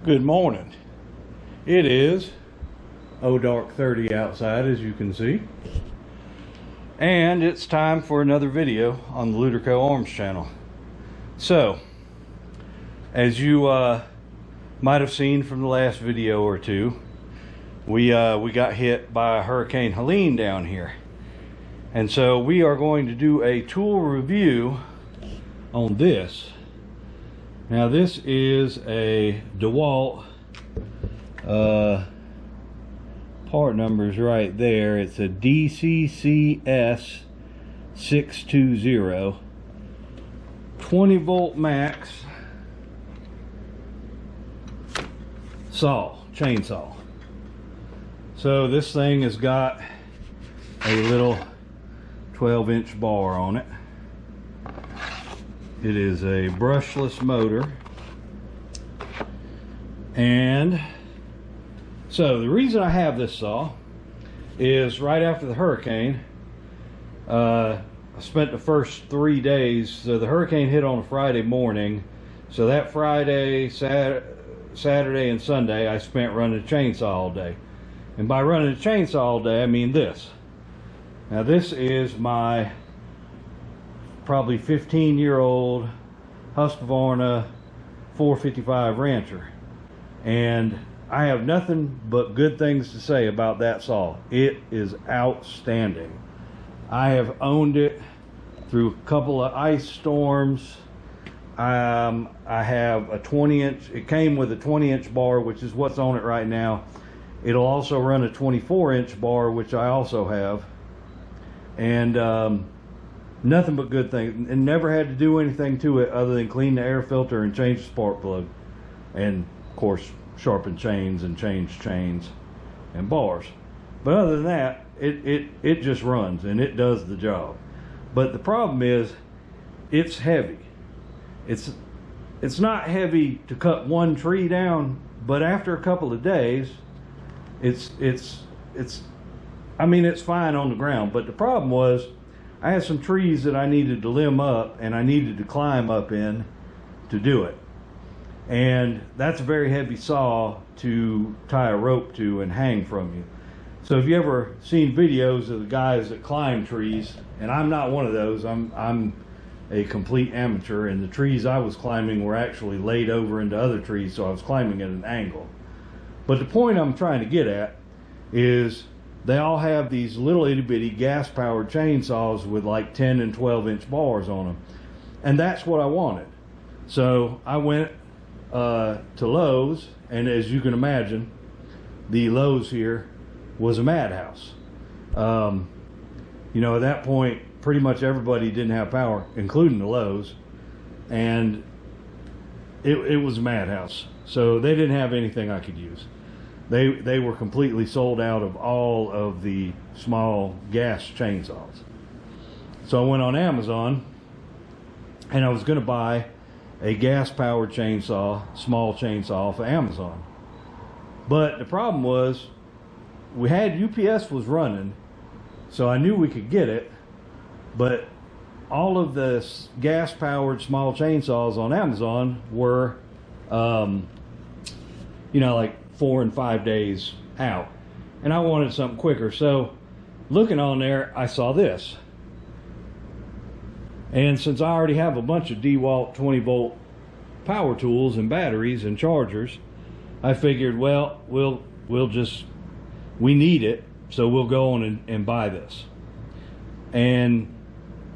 Good morning. It is dark 30 outside, as you can see, and it's time for another video on the Luderco Arms channel. So, as you might have seen from the last video or two, we got hit by Hurricane Helene down here, and so we are going to do a tool review on this. Now this is a Dewalt, part number's right there. It's a DCCS620 20V max chainsaw. So this thing has got a little 12-inch bar on it. It is a brushless motor, and so the reason I have this saw is right after the hurricane, I spent the first 3 days. So the hurricane hit on a Friday morning, so that Friday, Saturday and Sunday I spent running a chainsaw all day. And by running a chainsaw all day, I mean this. Now this is my probably 15-year-old Husqvarna 455 Rancher, and I have nothing but good things to say about that saw. It is outstanding. I have owned it through a couple of ice storms. I have a 20-inch, it came with a 20-inch bar, which is what's on it right now. It'll also run a 24-inch bar, which I also have, and nothing but good things, and never had to do anything to it other than clean the air filter and change the spark plug, and of course sharpen chains and change chains and bars. But other than that, it just runs and it does the job. But the problem is it's heavy. It's not heavy to cut one tree down, but after a couple of days I mean, it's fine on the ground. But the problem was I had some trees that I needed to limb up, and I needed to climb up in to do it. And that's a very heavy saw to tie a rope to and hang from you. So if you ever seen videos of the guys that climb trees, and I'm not one of those, I'm a complete amateur, and the trees I was climbing were actually laid over into other trees, so I was climbing at an angle. But the point I'm trying to get at is they all have these little itty bitty gas powered chainsaws with like 10 and 12-inch bars on them, and that's what I wanted. So I went to Lowe's, and as you can imagine, the Lowe's here was a madhouse. You know, at that point pretty much everybody didn't have power, including the Lowe's, and it was a madhouse. So they didn't have anything I could use. They were completely sold out of all of the small gas chainsaws. So I went on Amazon, and I was going to buy a gas powered chainsaw, small chainsaw off of Amazon. But the problem was we had UPS was running, so I knew we could get it, but all of the gas powered small chainsaws on Amazon were you know, like 4 and 5 days out, and I wanted something quicker. So looking on there, I saw this, and since I already have a bunch of Dewalt 20V power tools and batteries and chargers, I figured, well, we need it, so we'll go on and buy this. And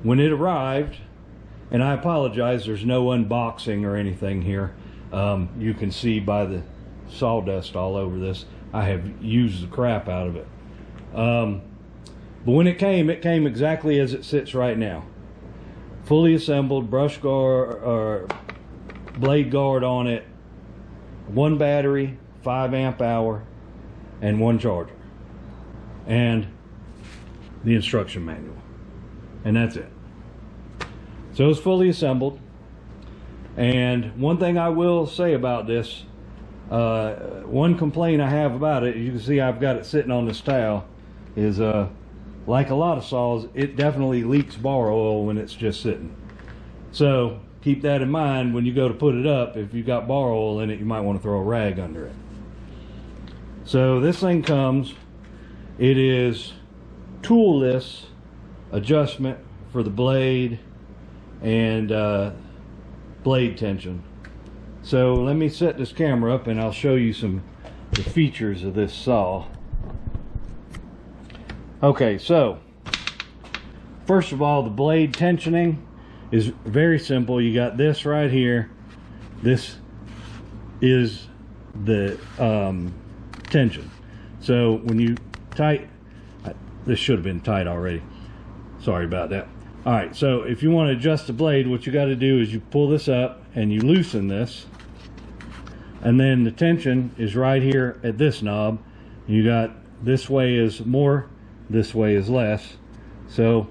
when it arrived, and I apologize, there's no unboxing or anything here. You can see by the sawdust all over this, I have used the crap out of it. But when it came exactly as it sits right now. Fully assembled, brush guard or blade guard on it, 1 battery, 5 amp hour, and 1 charger, and the instruction manual, and that's it. So it's fully assembled. And one thing I will say about this, one complaint I have about it, you can see I've got it sitting on this towel, is like a lot of saws, it definitely leaks bar oil when it's just sitting. So keep that in mind when you go to put it up. If you've got bar oil in it, you might want to throw a rag under it. So this thing comes, it is toolless adjustment for the blade and blade tension. So let me set this camera up and I'll show you the features of this saw. Okay, so first of all, the blade tensioning is very simple. You got this right here. This is the tension. So when you this should have been tight already. Sorry about that. All right, so if you want to adjust the blade, what you got to do is you pull this up and you loosen this, and then the tension is right here at this knob. You got this way is more, this way is less. So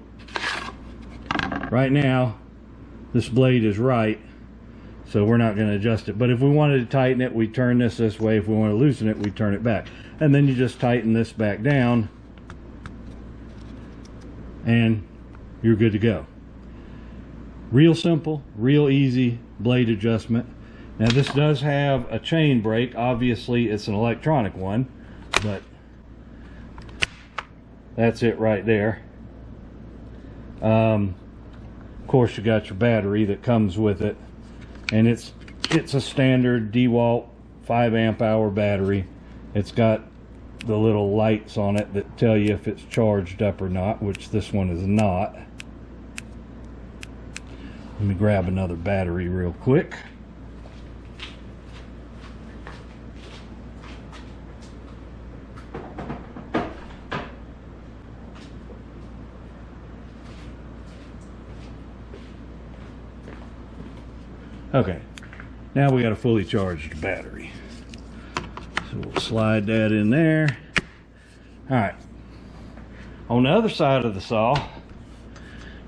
right now this blade is right, so we're not going to adjust it. But if we wanted to tighten it, we turn this way. If we want to loosen it, we turn it back, and then you just tighten this back down and you're good to go. Real simple, real easy blade adjustment. Now this does have a chain brake. Obviously it's an electronic one, but that's it right there. Of course you got your battery that comes with it, and it's a standard Dewalt 5 amp hour battery. It's got the little lights on it that tell you if it's charged up or not, which this one is not. Let me grab another battery real quick. Okay, now we got a fully charged battery. So we'll slide that in there. All right. On the other side of the saw,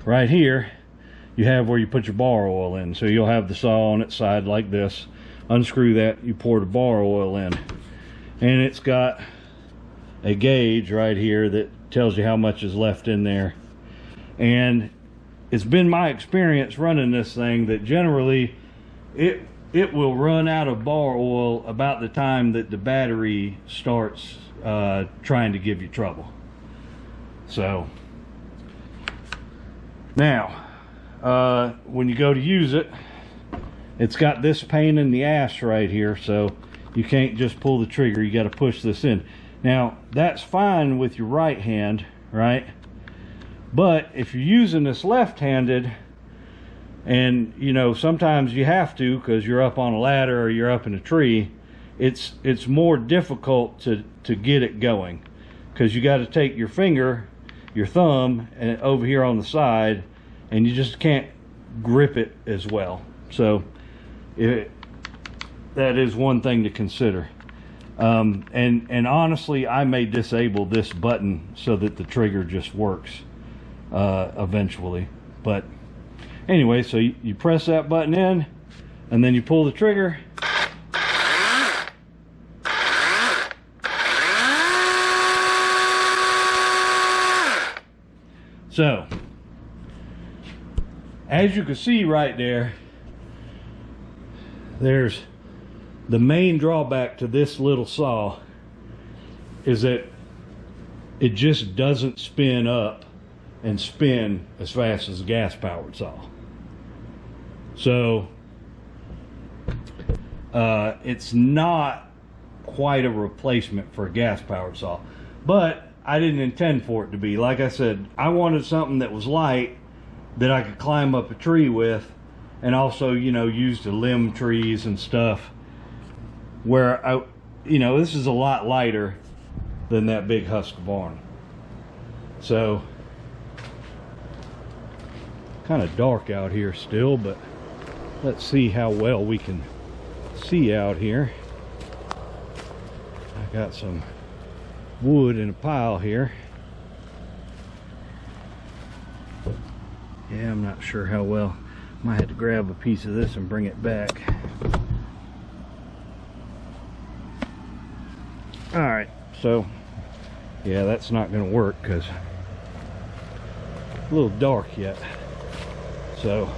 right here, you have where you put your bar oil in. So you'll have the saw on its side like this. Unscrew that, you pour the bar oil in. And it's got a gauge right here that tells you how much is left in there. And it's been my experience running this thing that generally it will run out of bar oil about the time that the battery starts trying to give you trouble. So now when you go to use it, it's got this pain in the ass right here, so you can't just pull the trigger. You got to push this in. Now that's fine with your right hand, right? But if you're using this left-handed, and you know sometimes you have to because you're up on a ladder or you're up in a tree, it's more difficult to get it going, because you got to take your finger, your thumb, and over here on the side, and you just can't grip it as well. So that is one thing to consider. And honestly, I may disable this button so that the trigger just works eventually. But anyway, so you press that button in and then you pull the trigger. So as you can see right there, there's the main drawback to this little saw is that it just doesn't spin up and spin as fast as a gas powered saw. So it's not quite a replacement for a gas powered saw, but I didn't intend for it to be. Like I said, I wanted something that was light that I could climb up a tree with, and also, you know, use to limb trees and stuff, where I, you know, this is a lot lighter than that big Husqvarna. So kind of dark out here still, but let's see how well we can see out here. I got some wood in a pile here. Yeah, I'm not sure how well. Might have to grab a piece of this and bring it back. All right, so yeah, that's not going to work because a little dark yet. So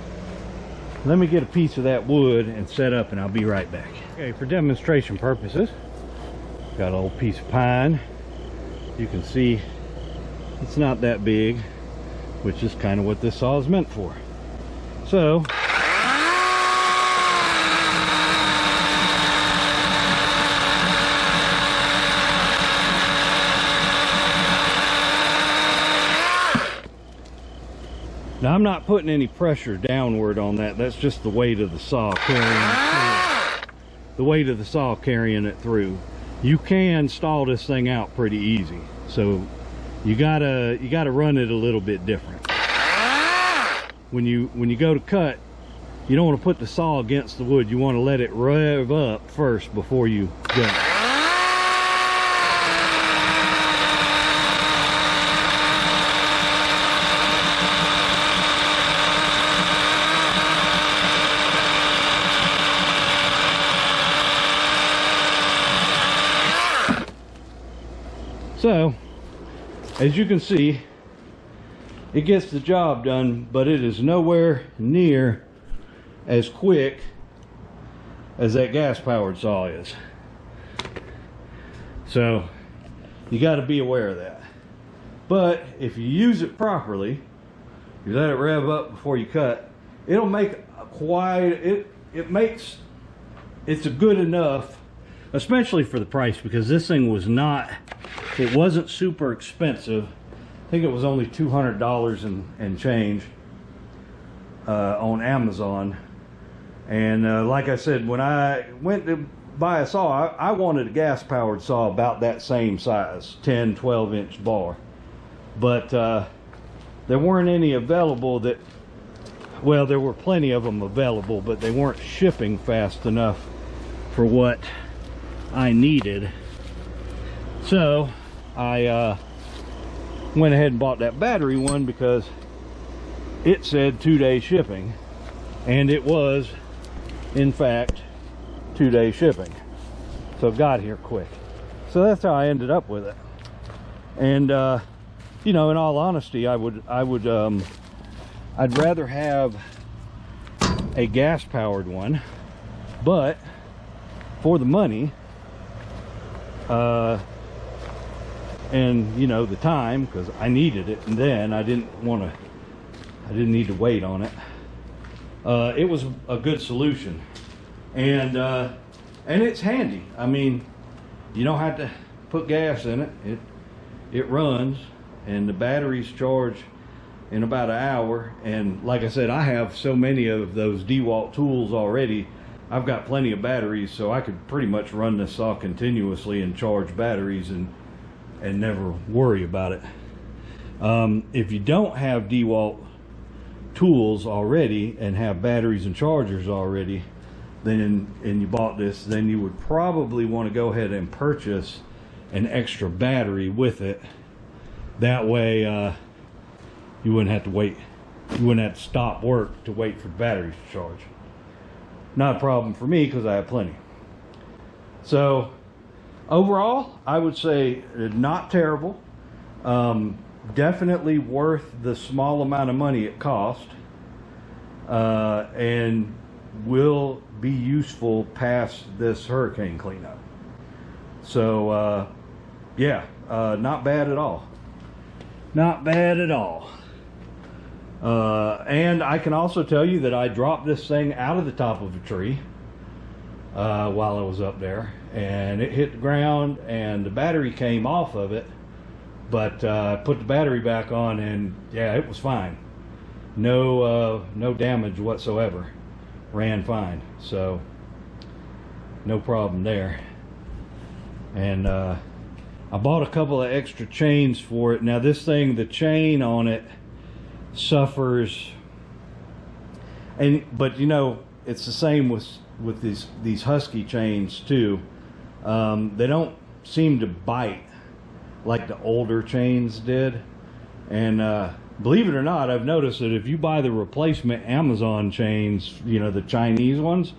Let me get a piece of that wood and set up, and I'll be right back. Okay, for demonstration purposes, got a little piece of pine. You can see it's not that big, which is kind of what this saw is meant for. So now I'm not putting any pressure downward on that. That's just the weight of the saw carrying it through. The weight of the saw carrying it through. You can stall this thing out pretty easy. So you gotta run it a little bit different. When you go to cut, you don't want to put the saw against the wood. You want to let it rev up first before you go. So, as you can see, it gets the job done, but it is nowhere near as quick as that gas-powered saw is. So, you got to be aware of that. But if you use it properly, you let it rev up before you cut, it'll make it's a good enough, especially for the price, because this thing was not, it wasn't super expensive. I think it was only $200 and change on Amazon. And like I said, when I went to buy a saw, I wanted a gas powered saw about that same size, 10-12 inch bar, but there weren't any available that, well, there were plenty of them available, but they weren't shipping fast enough for what I needed. So I went ahead and bought that battery one because it said 2-day shipping, and it was in fact 2-day shipping, so it got here quick. So that's how I ended up with it. And you know, in all honesty, I'd rather have a gas powered one, but for the money and you know, the time, because I needed it, and then I didn't need to wait on it. It was a good solution, and it's handy. I mean, you don't have to put gas in it. It runs, and the batteries charge in about an hour. And like I said, I have so many of those Dewalt tools already. I've got plenty of batteries, so I could pretty much run this saw continuously and charge batteries and never worry about it. If you don't have Dewalt tools already and have batteries and chargers already, then and you bought this, then you would probably want to go ahead and purchase an extra battery with it. That way you wouldn't have to wait. You wouldn't have to stop work to wait for the batteries to charge. Not a problem for me because I have plenty. So overall, I would say not terrible. Definitely worth the small amount of money it cost, and will be useful past this hurricane cleanup. So yeah, not bad at all. Not bad at all. And I can also tell you that I dropped this thing out of the top of a tree while I was up there, and it hit the ground and the battery came off of it, but I put the battery back on, and yeah, it was fine. No damage whatsoever. Ran fine, so no problem there. And I bought a couple of extra chains for it. Now this thing, the chain on it suffers, but you know, it's the same with these Husky chains too. They don't seem to bite like the older chains did. And believe it or not, I've noticed that if you buy the replacement Amazon chains, you know, the Chinese ones,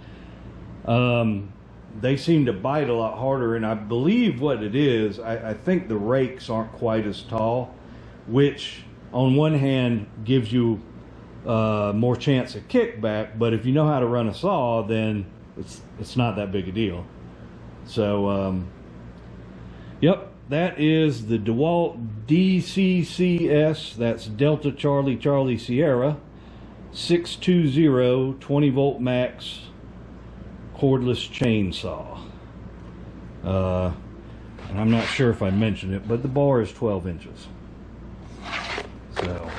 they seem to bite a lot harder. And I believe what it is, I think the rakes aren't quite as tall, which on one hand gives you more chance of kickback. But if you know how to run a saw, then it's not that big a deal. So yep, that is the Dewalt DCCS, that's Delta Charlie Charlie Sierra 620 20V max cordless chainsaw. And I'm not sure if I mentioned it, but the bar is 12 inches. So,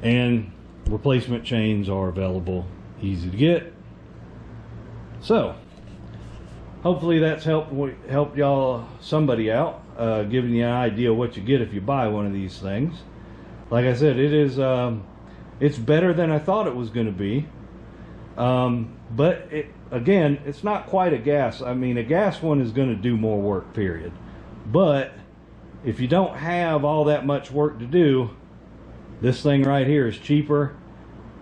and replacement chains are available, easy to get. So hopefully that's helped y'all, somebody out, giving you an idea what you get if you buy one of these things. Like I said, it is it's better than I thought it was going to be, but again, it's not quite a gas. I mean, a gas one is going to do more work, period. But if you don't have all that much work to do, this thing right here is cheaper.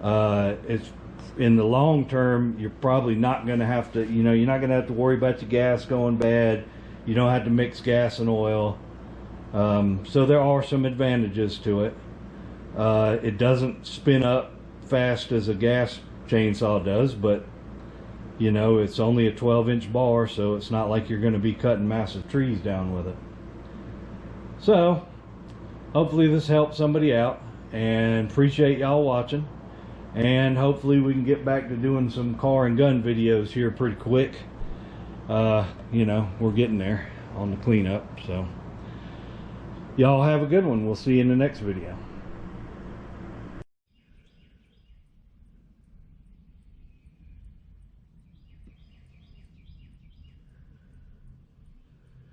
It's in the long term, you're probably not going to have to, you're not going to have to worry about your gas going bad. You don't have to mix gas and oil. So there are some advantages to it. It doesn't spin up fast as a gas chainsaw does, but it's only a 12-inch bar, so it's not like you're going to be cutting massive trees down with it. So hopefully this helped somebody out, and appreciate y'all watching. And hopefully we can get back to doing some car and gun videos here pretty quick. We're getting there on the cleanup. So y'all have a good one. We'll see you in the next video.